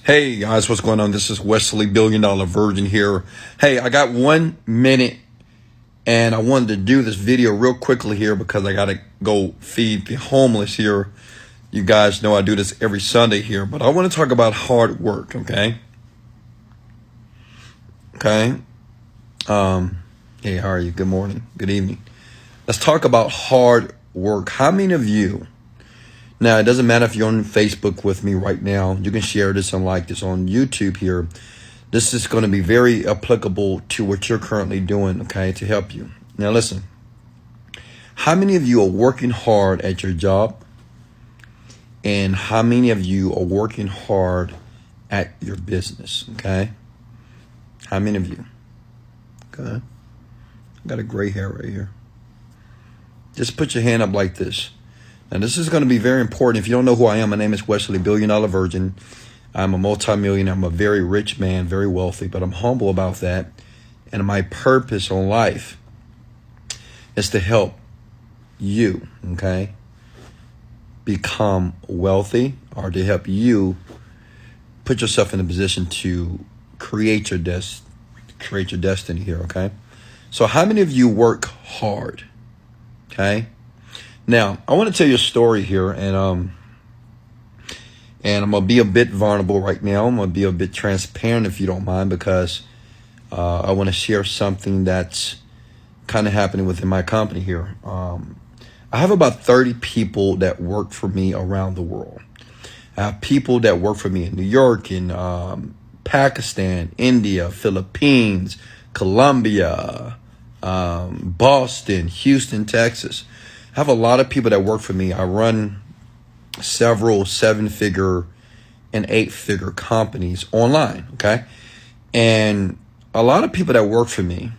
Hey guys, what's going on? This is Wesley Virgin here. Hey, I got 1 minute and I wanted to do this video real quickly here because I got to go feed the homeless here. You guys know I do this every Sunday here, but I want to talk about hard work, okay? Okay. Hey, how are you? Good morning. Good evening. Let's talk about hard work. How many of you, now, it doesn't matter if you're on Facebook with me right now. You can share this and like this on YouTube here. This is going to be very applicable to what you're currently doing, okay, to help you. Now, listen. How many of you are working hard at your job? And how many of you are working hard at your business, okay? How many of you? Okay. I got a gray hair right here. Just put your hand up like this. And this is going to be very important. If you don't know who I am, my name is Wesley Virgin. I'm a multimillionaire. I'm a very rich man, very wealthy, but I'm humble about that. And my purpose on life is to help you, okay, become wealthy, or to help you put yourself in a position to create your destiny here, okay? So how many of you work hard, okay? Now, I want to tell you a story here, and I'm going to be a bit vulnerable right now. I'm going to be a bit transparent, if you don't mind, because I want to share something that's kind of happening within my company here. I have about 30 people that work for me around the world. I have people that work for me in New York, in Pakistan, India, Philippines, Colombia, Boston, Houston, Texas. I have a lot of people that work for me. I run several 7-figure and 8-figure companies online, okay? And a lot of people that work for me,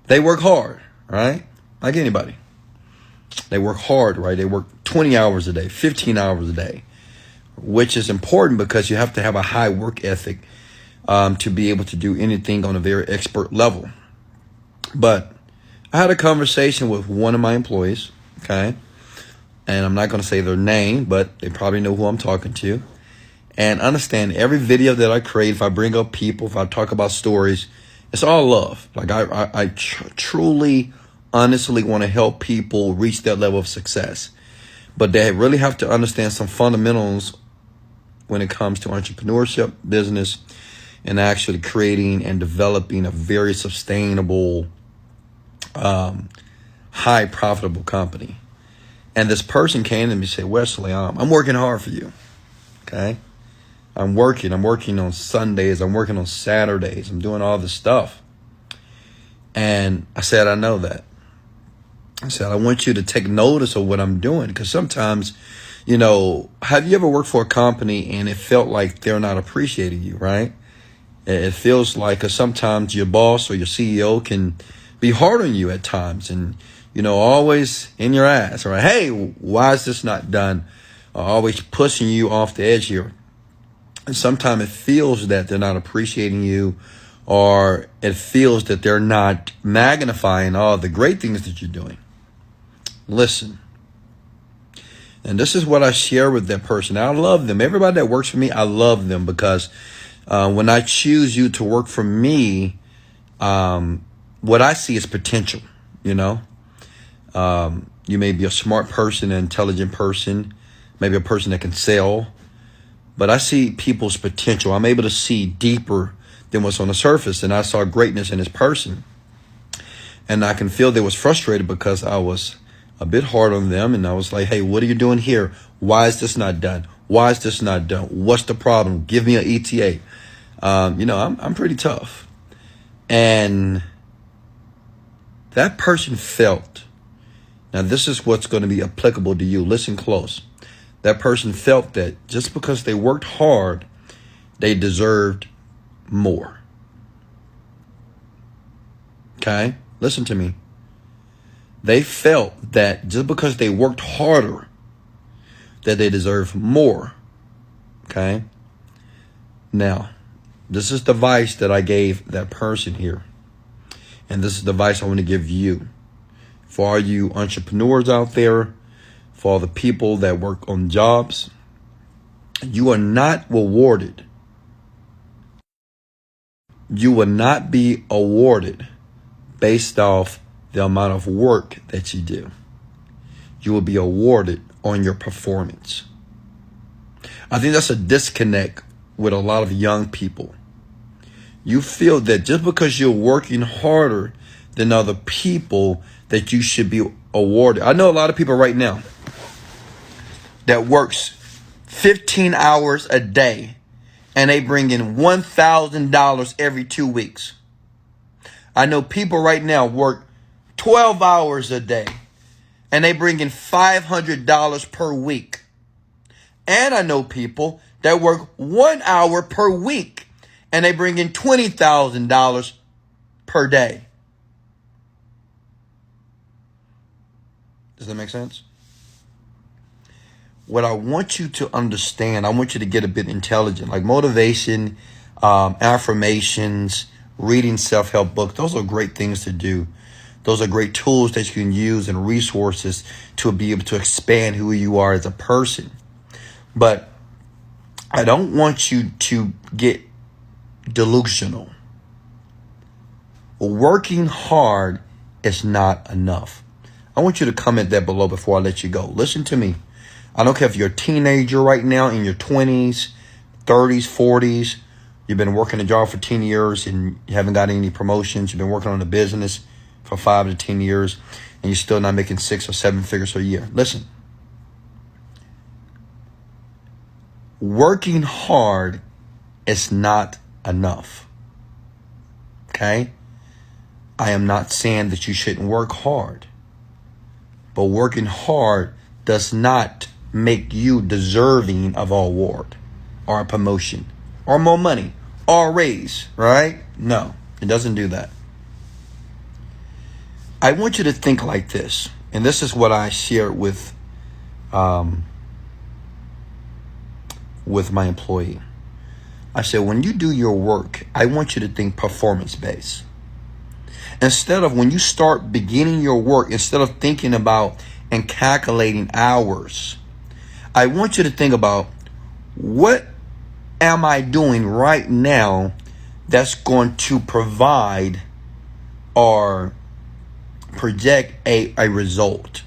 they work hard, right? Like anybody. They work hard, right? They work 20 hours a day, 15 hours a day, which is important because you have to have a high work ethic to be able to do anything on a very expert level. But I had a conversation with one of my employees, okay? And I'm not going to say their name, but they probably know who I'm talking to. And understand, every video that I create, if I bring up people, if I talk about stories, it's all love. Like I truly, honestly want to help people reach that level of success. But they really have to understand some fundamentals when it comes to entrepreneurship, business, and actually creating and developing a very sustainable, high profitable company. And this person came to me and said, Wesley, I'm working hard for you. Okay. I'm working on Sundays. I'm working on Saturdays. I'm doing all this stuff. And I said, I know that. I said, I want you to take notice of what I'm doing. Because sometimes, you know, have you ever worked for a company and it felt like they're not appreciating you, right? It feels like, cause sometimes your boss or your CEO can be hard on you at times, and you know, always in your ass, right? Hey, why is this not done? Always pushing you off the edge here. And sometimes it feels that they're not appreciating you, or it feels that they're not magnifying all the great things that you're doing. Listen, and this is what I share with that person. I love them. Everybody that works for me, I love them, because when I choose you to work for me, what I see is potential, you know. You may be a smart person, an intelligent person, maybe a person that can sell, but I see people's potential. I'm able to see deeper than what's on the surface, and I saw greatness in this person. And I can feel they was frustrated because I was a bit hard on them, and I was like, hey, what are you doing here? Why is this not done? Why is this not done? What's the problem? Give me an ETA. You know, I'm pretty tough. And that person felt, now this is what's going to be applicable to you. Listen close. That person felt that just because they worked hard, they deserved more. Okay? Listen to me. They felt that just because they worked harder, that they deserve more. Okay? Now, this is the advice that I gave that person here. And this is the advice I want to give you. For all you entrepreneurs out there, for all the people that work on jobs, you are not rewarded You will not be awarded based off the amount of work that you do. You will be awarded on your performance. I think that's a disconnect with a lot of young people. You feel that just because you're working harder than other people, that you should be awarded. I know a lot of people right now that works 15 hours a day and they bring in $1,000 every 2 weeks. I know people right now work 12 hours a day and they bring in $500 per week. And I know people that work 1 hour per week and they bring in $20,000 per day. Does that make sense? What I want you to understand, I want you to get a bit intelligent, like motivation, affirmations, reading self-help books. Those are great things to do. Those are great tools that you can use and resources to be able to expand who you are as a person. But I don't want you to get delusional. Working hard is not enough. I want you to comment that below before I let you go. Listen to me. I don't care if you're a teenager right now, in your 20s, 30s, 40s. You've been working a job for 10 years and you haven't got any promotions. You've been working on a business for 5 to 10 years and you're still not making 6 or 7 figures a year. Listen. Working hard is not enough. Okay? I am not saying that you shouldn't work hard. But working hard does not make you deserving of an award or a promotion or more money or a raise, right? No, it doesn't do that. I want you to think like this, and this is what I share with my employee. I said, when you do your work, I want you to think performance-based. Instead of when you start beginning your work, instead of thinking about and calculating hours, I want you to think about, what am I doing right now that's going to provide or project a result,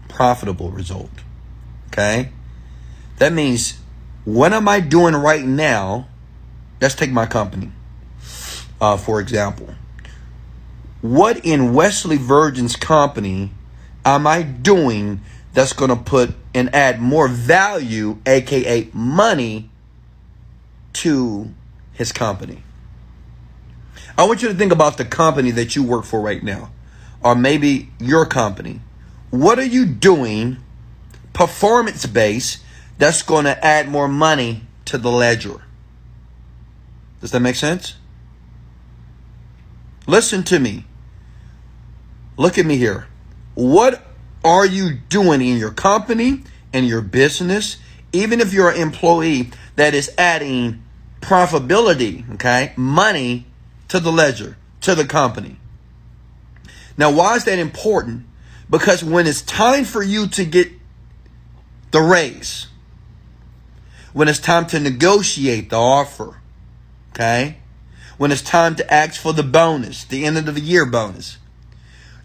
profitable result. Okay? That means, what am I doing right now? Let's take my company, for example. What in Wesley Virgin's company am I doing that's going to put and add more value, aka money, to his company? I want you to think about the company that you work for right now, or maybe your company. What are you doing performance-based that's going to add more money to the ledger? Does that make sense? Listen to me. Look at me here. What are you doing in your company and your business, even if you're an employee, that is adding profitability, okay, money to the ledger, to the company? Now, why is that important? Because when it's time for you to get the raise, when it's time to negotiate the offer, okay, when it's time to ask for the bonus, the end of the year bonus,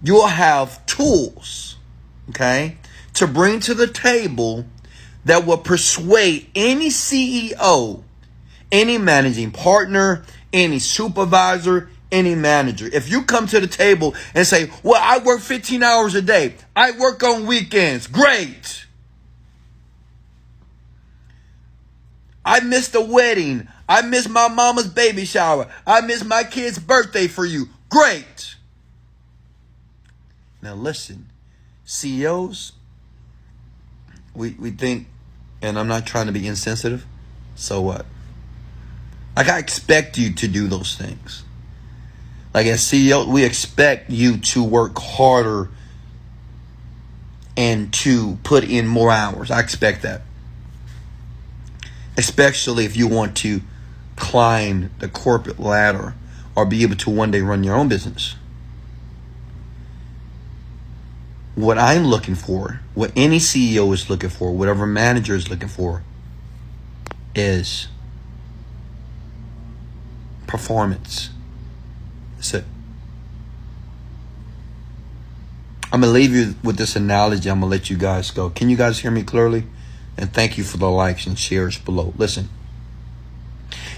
you will have tools, okay, to bring to the table that will persuade any CEO, any managing partner, any supervisor, any manager. If you come to the table and say, well, I work 15 hours a day, I work on weekends, great. I missed a wedding, I missed my mama's baby shower, I missed my kid's birthday for you, great. Now listen, CEOs, we think, and I'm not trying to be insensitive, so what? Like, I expect you to do those things. Like, as CEO, we expect you to work harder and to put in more hours. I expect that. Especially if you want to climb the corporate ladder or be able to one day run your own business. What I'm looking for, what any CEO is looking for, whatever manager is looking for, is performance. That's it. I'm going to leave you with this analogy. I'm going to let you guys go. Can you guys hear me clearly? And thank you for the likes and shares below. Listen,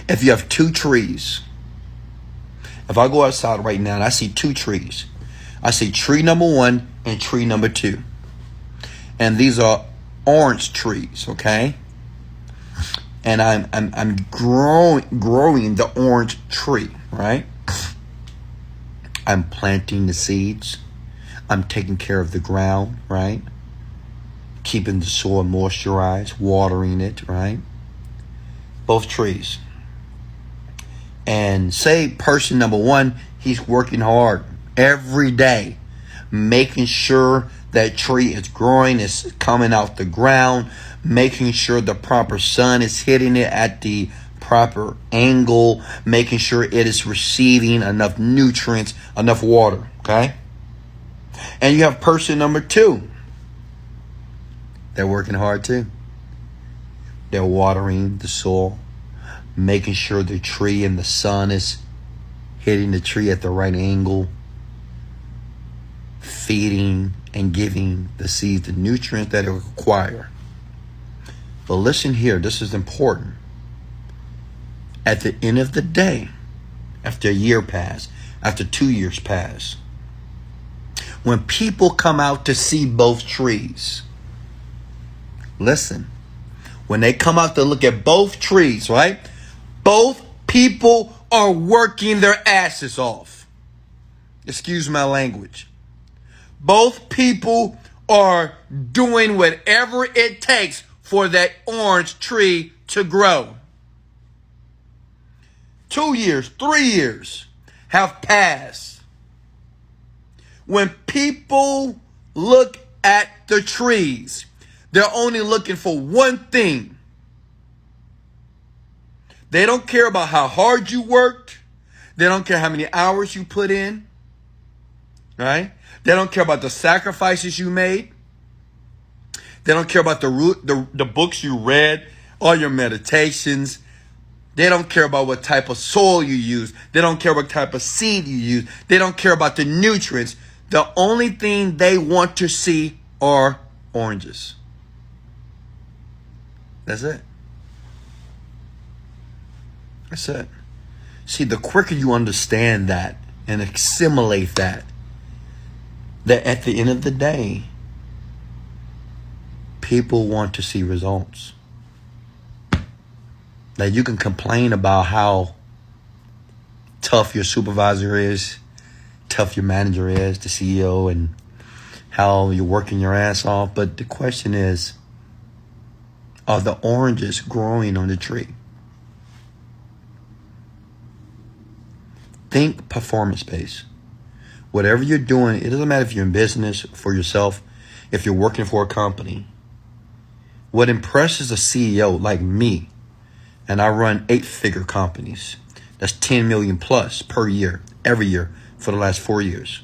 if you have two trees, if I go outside right now and I see two trees, I see tree number 1 and tree number 2. And these are orange trees, okay? And I'm growing the orange tree, right? I'm planting the seeds. I'm taking care of the ground, right? Keeping the soil moisturized, watering it, right? Both trees. And say person number 1, he's working hard every day, making sure that tree is growing, is coming out the ground, making sure the proper sun is hitting it at the proper angle, making sure it is receiving enough nutrients, enough water, okay? And you have person number 2. They're working hard too. They're watering the soil, making sure the tree and the sun is hitting the tree at the right angle, feeding and giving the seeds the nutrients that it require. But listen here, this is important. At the end of the day, after a year pass, after 2 years pass, when people come out to see both trees, listen, when they come out to look at both trees, right? Both people are working their asses off. Excuse my language. Both people are doing whatever it takes for that orange tree to grow. 2 years, 3 years have passed. When people look at the trees, they're only looking for one thing. They don't care about how hard you worked. They don't care how many hours you put in. Right? They don't care about the sacrifices you made. They don't care about the books you read, all your meditations. They don't care about what type of soil you use. They don't care what type of seed you use. They don't care about the nutrients. The only thing they want to see are oranges. That's it. That's it. See, the quicker you understand that and assimilate that at the end of the day, people want to see results. That you can complain about how tough your supervisor is, tough your manager is, the CEO, and how you're working your ass off. But the question is, are the oranges growing on the tree? Think performance-based. Whatever you're doing, it doesn't matter if you're in business for yourself, if you're working for a company. What impresses a CEO like me, and I run 8-figure companies, that's 10 million plus per year, every year for the last 4 years.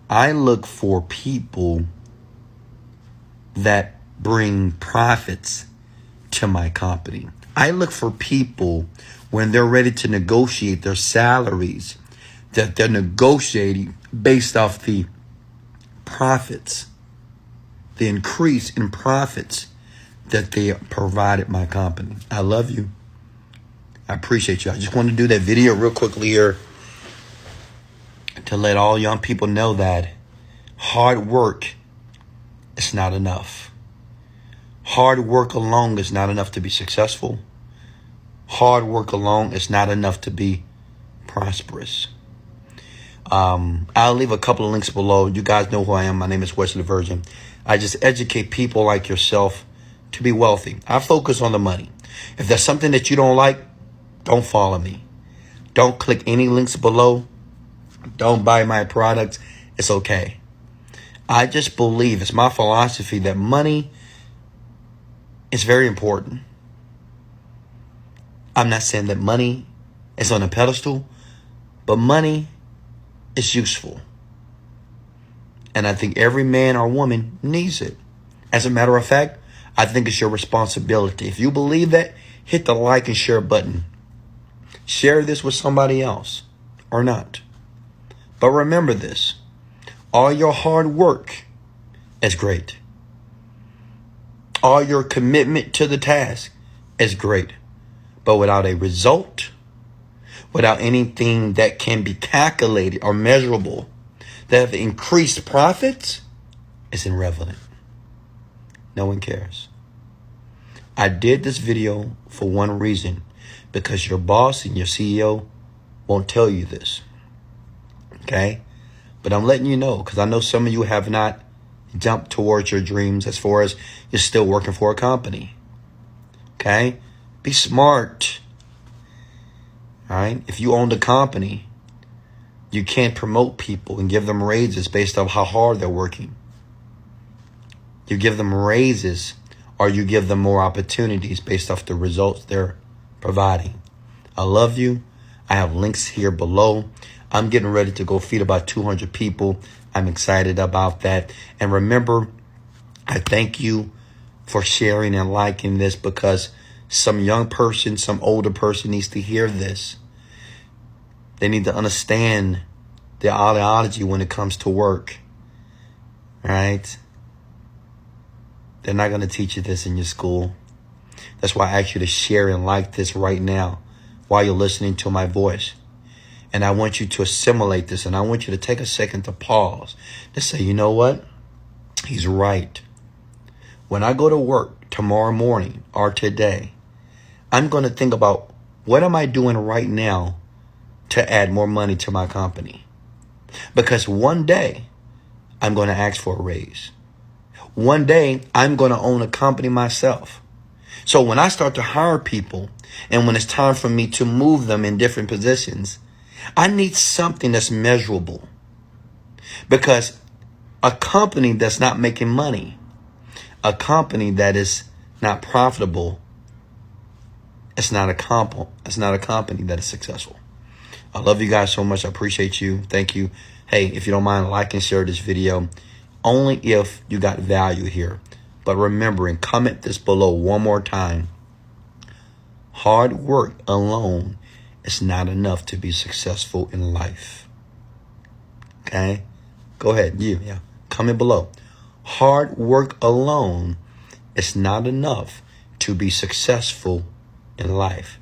I look for people that bring profits to my company. I look for people when they're ready to negotiate their salaries, that they're negotiating based off the profits, the increase in profits that they provided my company. I love you. I appreciate you. I just want to do that video real quickly here to let all young people know that hard work is not enough. Hard work alone is not enough to be successful. Hard work alone is not enough to be prosperous. I'll leave a couple of links below. You guys know who I am. My name is Wesley Virgin. I just educate people like yourself to be wealthy. I focus on the money. If there's something that you don't like, don't follow me. Don't click any links below. Don't buy my products. It's okay. I just believe, it's my philosophy that money is very important. I'm not saying that money is on a pedestal, but money is useful. And I think every man or woman needs it. As a matter of fact, I think it's your responsibility. If you believe that, hit the like and share button. Share this with somebody else or not. But remember this. All your hard work is great. All your commitment to the task is great. But without a result, without anything that can be calculated or measurable, that have increased profits, it's irrelevant. No one cares. I did this video for one reason, because your boss and your CEO won't tell you this. Okay? But I'm letting you know, because I know some of you have not jumped towards your dreams as far as you're still working for a company. Okay? Be smart. All right? If you own the company, you can't promote people and give them raises based on how hard they're working. You give them raises, or you give them more opportunities based off the results they're providing. I love you. I have links here below. I'm getting ready to go feed about 200 people. I'm excited about that. And remember, I thank you for sharing and liking this, because some young person, some older person needs to hear this. They need to understand the ideology when it comes to work. All right? They're not going to teach you this in your school. That's why I ask you to share and like this right now while you're listening to my voice. And I want you to assimilate this, and I want you to take a second to pause to say, you know what? He's right. When I go to work tomorrow morning or today, I'm going to think about, what am I doing right now to add more money to my company? Because one day I'm going to ask for a raise. One day I'm going to own a company myself. So when I start to hire people, and when it's time for me to move them in different positions, I need something that's measurable. Because a company that's not making money, a company that is not profitable, it's not a company that is successful. I love you guys so much. I appreciate you. Thank you. Hey, if you don't mind, like and share this video, only if you got value here. But remember, and comment this below one more time. Hard work alone is not enough to be successful in life. Okay? Go ahead. Yeah. Comment below. Hard work alone is not enough to be successful in life.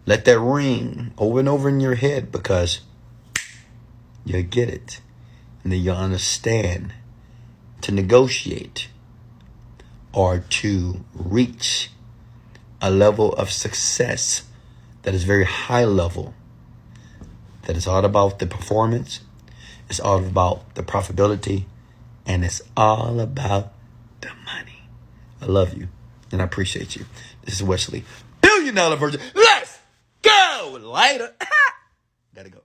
Let that ring over and over in your head, because you'll get it. And then you'll understand to negotiate or to reach a level of success that is very high level, that is all about the performance, it's all about the profitability, and it's all about the money. I love you, and I appreciate you. This is Wesley, $1 billion Virgin. Let's go! Later. Gotta go.